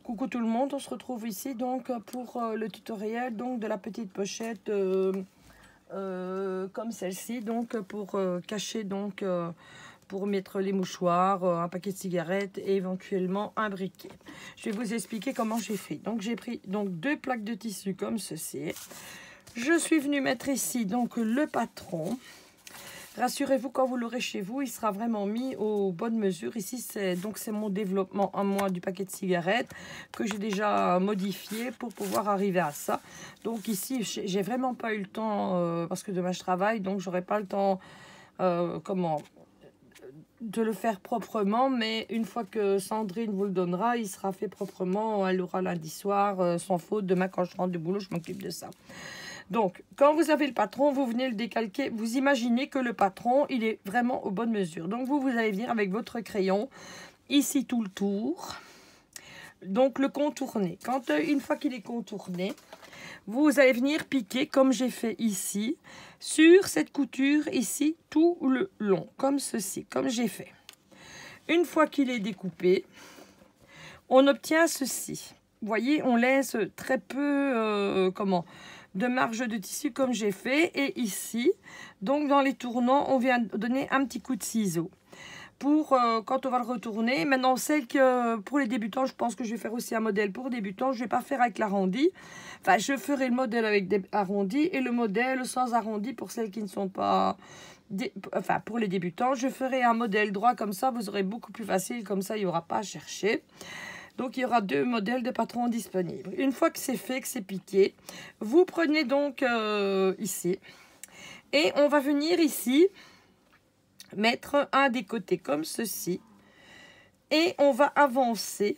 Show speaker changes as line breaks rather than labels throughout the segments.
Coucou tout le monde, on se retrouve ici donc pour le tutoriel donc de la petite pochette comme celle-ci, donc pour cacher donc pour mettre les mouchoirs, un paquet de cigarettes et éventuellement un briquet. Je vais vous expliquer comment j'ai fait. Donc j'ai pris donc 2 plaques de tissu comme ceci. Je suis venue mettre ici donc le patron. Rassurez-vous, quand vous l'aurez chez vous, il sera vraiment mis aux bonnes mesures. Ici, c'est mon développement à moi du paquet de cigarettes que j'ai déjà modifié pour pouvoir arriver à ça. Donc ici, j'ai vraiment pas eu le temps parce que demain je travaille, donc j'aurai pas le temps de le faire proprement. Mais une fois que Sandrine vous le donnera, il sera fait proprement. Elle aura lundi soir sans faute. Demain, quand je rentre du boulot, je m'occupe de ça. Donc, quand vous avez le patron, vous venez le décalquer. Vous imaginez que le patron, il est vraiment aux bonnes mesures. Donc, vous allez venir avec votre crayon, ici tout le tour. Donc, le contourner. Une fois qu'il est contourné, vous allez venir piquer, comme j'ai fait ici, sur cette couture, ici, tout le long, comme ceci, comme j'ai fait. Une fois qu'il est découpé, on obtient ceci. Vous voyez, on laisse très peu, de marge de tissu comme j'ai fait. Et ici, donc dans les tournants, on vient donner un petit coup de ciseau pour quand on va le retourner. Maintenant, c'est que pour les débutants, je pense que je vais faire aussi un modèle pour débutants. Je vais pas faire avec l'arrondi. Enfin, je ferai le modèle avec des arrondis et le modèle sans arrondi pour celles qui ne sont pas... Enfin, pour les débutants, je ferai un modèle droit comme ça. Vous aurez beaucoup plus facile. Comme ça, il n'y aura pas à chercher. Donc, il y aura 2 modèles de patrons disponibles. Une fois que c'est fait, que c'est piqué, vous prenez donc ici. Et on va venir ici mettre un des côtés comme ceci. Et on va avancer.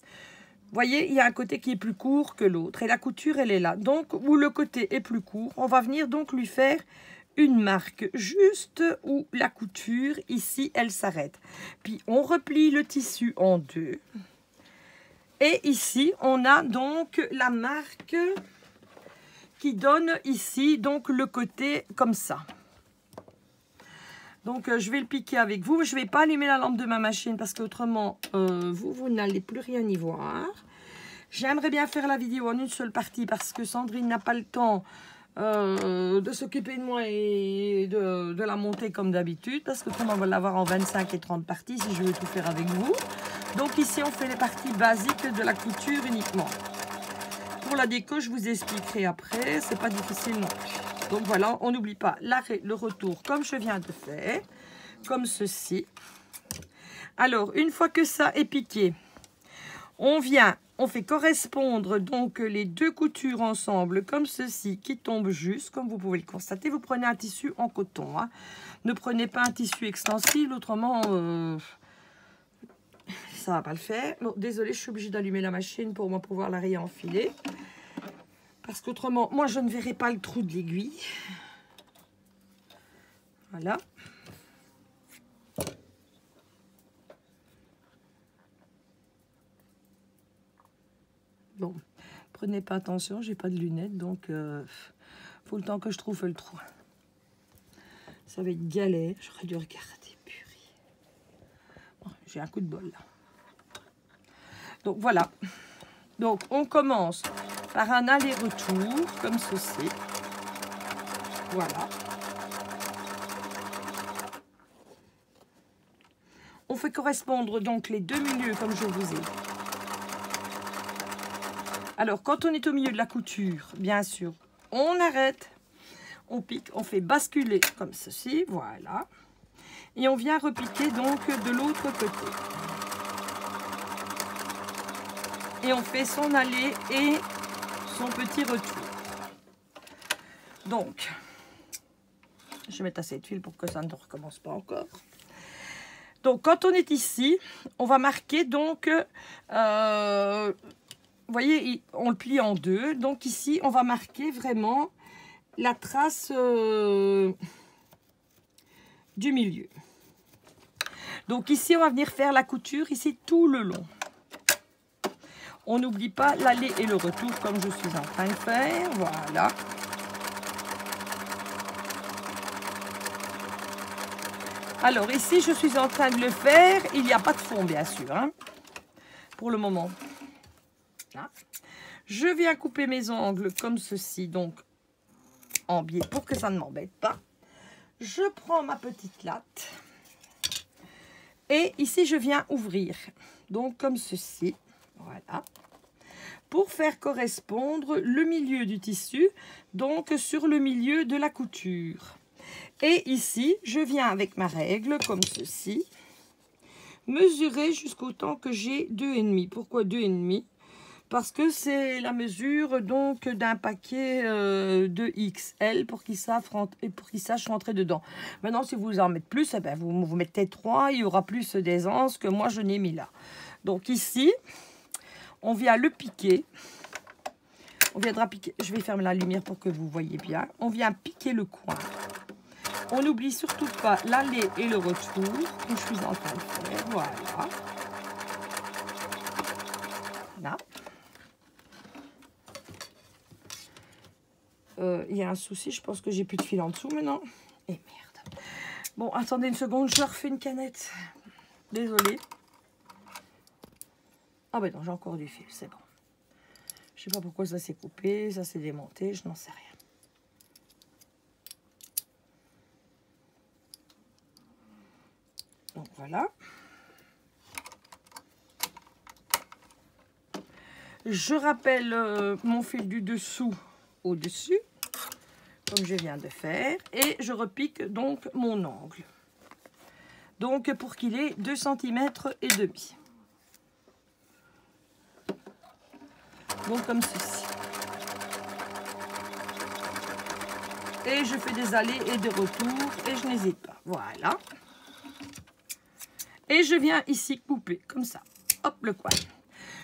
Vous voyez, il y a un côté qui est plus court que l'autre. Et la couture, elle est là. Donc, où le côté est plus court, on va venir donc lui faire une marque juste où la couture, ici, elle s'arrête. Puis, on replie le tissu en 2. Et ici, on a donc la marque qui donne ici donc le côté comme ça. Donc, je vais le piquer avec vous. Je ne vais pas allumer la lampe de ma machine parce qu'autrement, vous n'allez plus rien y voir. J'aimerais bien faire la vidéo en une seule partie parce que Sandrine n'a pas le temps de s'occuper de moi et de la monter comme d'habitude. Parce que on va l'avoir en 25 et 30 parties si je veux tout faire avec vous. Donc ici, on fait les parties basiques de la couture uniquement. Pour la déco, je vous expliquerai après. C'est pas difficile non plus. Donc voilà, on n'oublie pas l'arrêt, le retour comme je viens de faire. Comme ceci. Alors, une fois que ça est piqué, on fait correspondre donc les 2 coutures ensemble comme ceci qui tombent juste, comme vous pouvez le constater. Vous prenez un tissu en coton. Hein. Ne prenez pas un tissu extensible, autrement... ça va pas le faire. Bon, désolée, je suis obligée d'allumer la machine pour moi pouvoir la réenfiler. Parce qu'autrement, moi, je ne verrai pas le trou de l'aiguille. Voilà. Bon, prenez pas attention, j'ai pas de lunettes, donc faut le temps que je trouve le trou. Ça va être galère, j'aurais dû regarder, purée. Bon, j'ai un coup de bol là. Donc voilà, donc on commence par un aller-retour comme ceci, voilà. On fait correspondre donc les 2 milieux comme je vous ai dit. Alors quand on est au milieu de la couture, bien sûr, on arrête, on pique, on fait basculer comme ceci, voilà. Et on vient repiquer donc de l'autre côté. Et on fait son aller et son petit retour. Donc, je vais mettre assez de fil pour que ça ne recommence pas encore. Donc, quand on est ici, on va marquer donc, vous voyez, on le plie en 2. Donc ici, on va marquer vraiment la trace du milieu. Donc ici, on va venir faire la couture ici tout le long. On n'oublie pas l'aller et le retour comme je suis en train de faire. Voilà. Alors ici, je suis en train de le faire. Il n'y a pas de fond, bien sûr, hein, pour le moment. Là. Je viens couper mes angles comme ceci, donc en biais pour que ça ne m'embête pas. Je prends ma petite latte et ici je viens ouvrir, donc comme ceci, voilà, pour faire correspondre le milieu du tissu, donc sur le milieu de la couture. Et ici, je viens avec ma règle, comme ceci, mesurer jusqu'au temps que j'ai 2,5. Pourquoi 2,5? Parce que c'est la mesure donc d'un paquet de XL pour qu'ils sachent rentrer dedans. Maintenant, si vous en mettez plus, eh ben, vous mettez 3, il y aura plus d'aisance que moi je n'ai mis là. Donc ici, on vient le piquer. On viendra piquer. Je vais fermer la lumière pour que vous voyez bien. On vient piquer le coin. On n'oublie surtout pas l'aller et le retour que je suis en train de faire. Voilà. Là. Il y a un souci, je pense que j'ai plus de fil en dessous maintenant. Et merde. Bon, attendez une seconde, je refais une canette. Désolée. Ah ben non, j'ai encore du fil, c'est bon. Je sais pas pourquoi ça s'est coupé, ça s'est démonté, je n'en sais rien. Donc voilà. Je rappelle mon fil du dessous au-dessus, comme je viens de faire, et je repique donc mon angle. Donc pour qu'il ait 2,5 cm. Donc comme ceci. Et je fais des allers et des retours et je n'hésite pas. Voilà. Et je viens ici couper comme ça. Hop, le coin.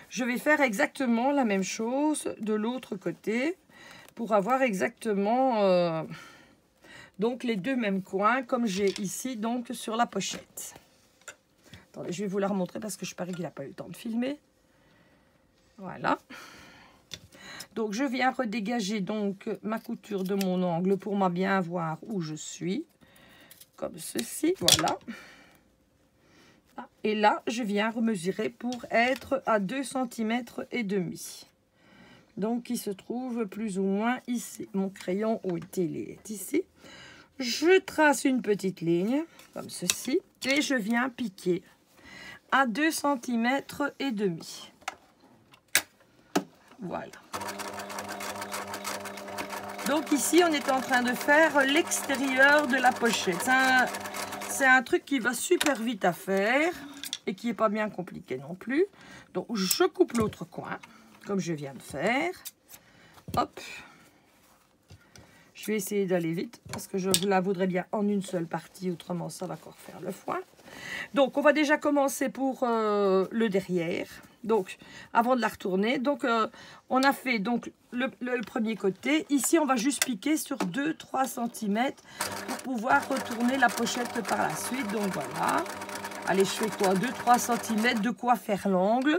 Je vais faire exactement la même chose de l'autre côté pour avoir exactement donc les deux mêmes coins comme j'ai ici donc sur la pochette. Attendez, je vais vous la remontrer parce que je parie qu'il n'a pas eu le temps de filmer. Voilà. Donc je viens redégager donc ma couture de mon angle pour bien voir où je suis. Comme ceci, voilà. Et là, je viens remesurer pour être à 2,5 cm. Donc, qui se trouve plus ou moins ici. Mon crayon, où il est ici. Je trace une petite ligne, comme ceci. Et je viens piquer à 2,5 cm. Voilà. Donc ici, on est en train de faire l'extérieur de la pochette. C'est un truc qui va super vite à faire et qui n'est pas bien compliqué non plus. Donc, je coupe l'autre coin, comme je viens de faire. Hop. Je vais essayer d'aller vite parce que je la voudrais bien en une seule partie. Autrement, ça va encore faire le foin. Donc, on va déjà commencer pour le derrière. Donc, avant de la retourner, donc on a fait donc le premier côté. Ici, on va juste piquer sur 2-3 cm pour pouvoir retourner la pochette par la suite. Donc, voilà. Allez, je fais quoi? 2-3 cm, de quoi faire l'angle.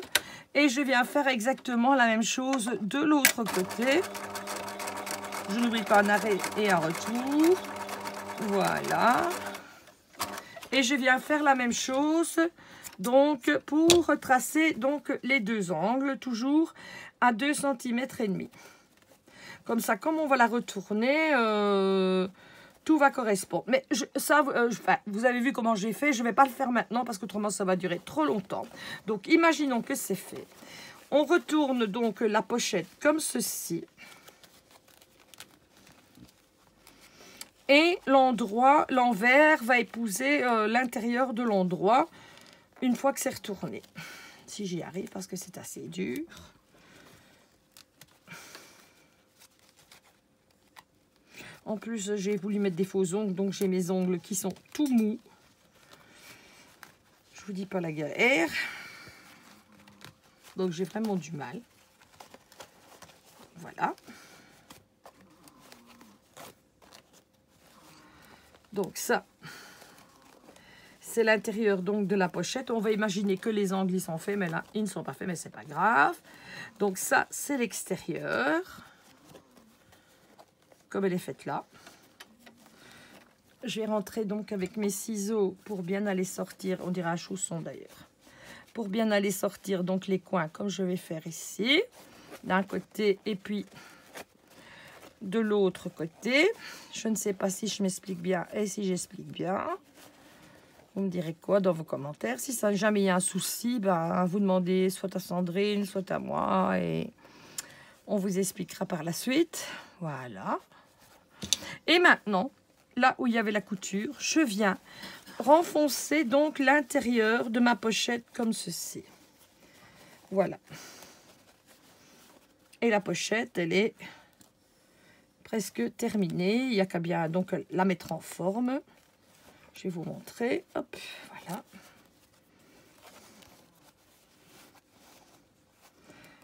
Et je viens faire exactement la même chose de l'autre côté. Je n'oublie pas un arrêt et un retour. Voilà. Et je viens faire la même chose donc pour tracer donc les deux angles, toujours à 2,5 cm. Comme ça, comme on va la retourner, tout va correspondre. Mais vous avez vu comment j'ai fait. Je ne vais pas le faire maintenant parce qu'autrement, ça va durer trop longtemps. Donc, imaginons que c'est fait. On retourne donc la pochette comme ceci. Et l'envers va épouser l'intérieur de l'endroit une fois que c'est retourné. Si j'y arrive, parce que c'est assez dur. En plus, j'ai voulu mettre des faux ongles, donc j'ai mes ongles qui sont tout mous. Je vous dis pas la galère. Donc j'ai vraiment du mal. Voilà. Donc ça, c'est l'intérieur donc de la pochette. On va imaginer que les angles ils sont faits, mais là, ils ne sont pas faits, mais c'est pas grave. Donc ça, c'est l'extérieur. Comme elle est faite là. Je vais rentrer donc avec mes ciseaux pour bien aller sortir, on dirait un chausson d'ailleurs, pour bien aller sortir donc les coins comme je vais faire ici, d'un côté et puis de l'autre côté. Je ne sais pas si je m'explique bien et si j'explique bien. Vous me direz quoi dans vos commentaires. Si ça jamais y a un souci, ben, vous demandez soit à Sandrine, soit à moi et on vous expliquera par la suite. Voilà. Et maintenant, là où il y avait la couture, je viens renfoncer donc l'intérieur de ma pochette comme ceci. Voilà. Et la pochette, elle est presque terminée. Il n'y a qu'à bien donc la mettre en forme. Je vais vous montrer. Hop, voilà.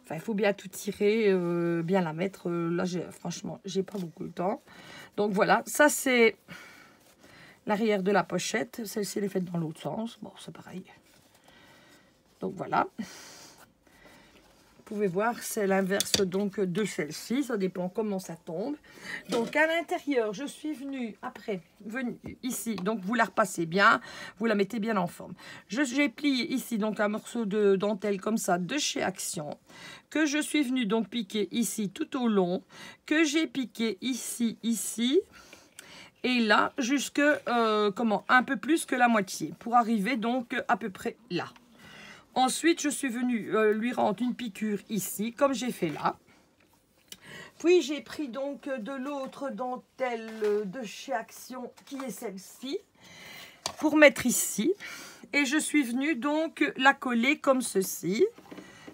Enfin, il faut bien tout tirer, bien la mettre. Là, franchement, j'ai pas beaucoup de temps. Donc voilà, ça c'est l'arrière de la pochette. Celle-ci, elle est faite dans l'autre sens. Bon, c'est pareil. Donc voilà. Vous pouvez voir, c'est l'inverse donc de celle-ci. Ça dépend comment ça tombe. Donc à l'intérieur, je suis venue ici. Donc vous la repassez bien. Vous la mettez bien en forme. J'ai plié ici donc un morceau de dentelle comme ça de chez Action. Que je suis venue donc piquer ici tout au long. Que j'ai piqué ici. Et là, jusque un peu plus que la moitié. Pour arriver donc à peu près là. Ensuite, je suis venue lui rendre une piqûre ici, comme j'ai fait là. Puis, j'ai pris donc de l'autre dentelle de chez Action, qui est celle-ci, pour mettre ici. Et je suis venue donc la coller comme ceci.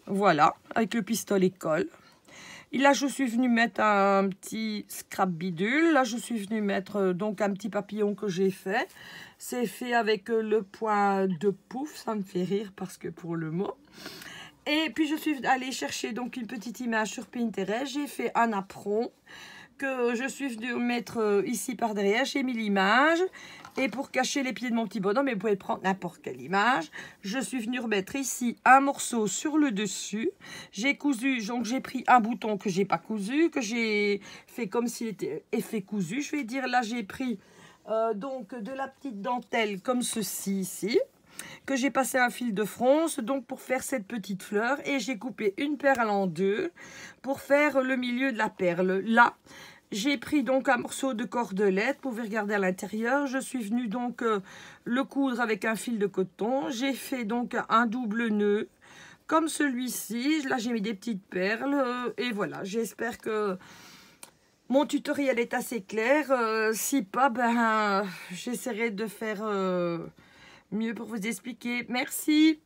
Voilà, avec le pistolet colle. Et là, je suis venue mettre un petit scrap bidule. Là, je suis venue mettre donc un petit papillon que j'ai fait. C'est fait avec le point de pouf. Ça me fait rire parce que pour le mot. Et puis, je suis allée chercher donc une petite image sur Pinterest. J'ai fait un apron que je suis venue mettre ici par derrière. J'ai mis l'image. Et pour cacher les pieds de mon petit bonhomme, mais vous pouvez prendre n'importe quelle image, je suis venue remettre ici un morceau sur le dessus. J'ai cousu, donc j'ai pris un bouton que j'ai pas cousu, que j'ai fait comme s'il était effet cousu. Je vais dire, là j'ai pris donc de la petite dentelle comme ceci ici, que j'ai passé un fil de fronce donc pour faire cette petite fleur. Et j'ai coupé une perle en deux pour faire le milieu de la perle. Là, j'ai pris donc un morceau de cordelette, vous pouvez regarder à l'intérieur. Je suis venue donc le coudre avec un fil de coton. J'ai fait donc un double nœud comme celui-ci. Là, j'ai mis des petites perles et voilà. J'espère que mon tutoriel est assez clair. Si pas, ben, j'essaierai de faire mieux pour vous expliquer. Merci.